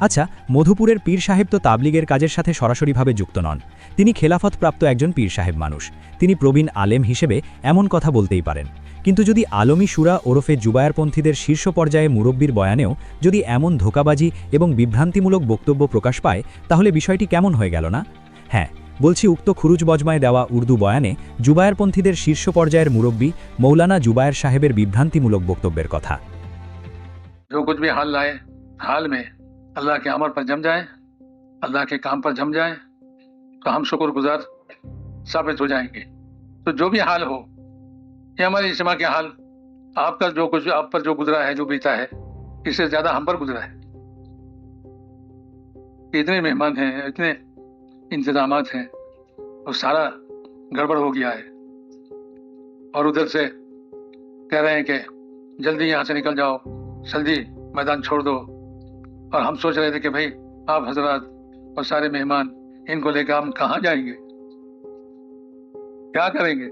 আচ্ছা, মধুপুরের পীর সাহেব তো তাবলিগের কাজের সাথে সরাসরিভাবে যুক্ত নন। তিনি খেলাফতপ্রাপ্ত একজন পীর সাহেব মানুষ। তিনি প্রবীণ আলেম হিসেবে এমন কথা বলতেই পারেন। কিন্তু যদি আলমী শুরা ওরফে জুবায়ারপন্থীদের শীর্ষ পর্যায়ে মুরব্বির বয়ানেও যদি এমন ধোঁকাবাজি এবং বিভ্রান্তিমূলক বক্তব্য প্রকাশ পায়, তাহলে বিষয়টি কেমন হয়ে গেল না? হ্যাঁ, বলছি উক্ত খুরুজ বজমায় দেওয়া উর্দু বয়ানে জুবায়ারপন্থীদের শীর্ষ পর্যায়ের মুরব্বি মৌলানা জুবায়ের সাহেবের বিভ্রান্তিমূলক বক্তব্যের কথা। जो कुछ भी हाल लाए, हाल में अल्लाह के अमर पर जम जाए, अल्लाह के काम पर जम जाए, तो हम शुक्रगुजार साबित हो जाएंगे। तो जो भी हाल हो, ये हमारे इज्तिमा के हाल, आपका जो कुछ आप पर जो गुजरा है, जो बीता है, इससे ज्यादा हम पर गुजरा है। इतने मेहमान हैं, इतने इंतजामात हैं, और सारा गड़बड़ हो गया है। और उधर से कह रहे हैं कि जल्दी यहाँ से निकल जाओ, जल्दी मैदान छोड़ दो। और हम सोच रहे थे कि भाई आप हजरात और सारे मेहमान इनको लेकर हम कहाँ जाएंगे, क्या करेंगे।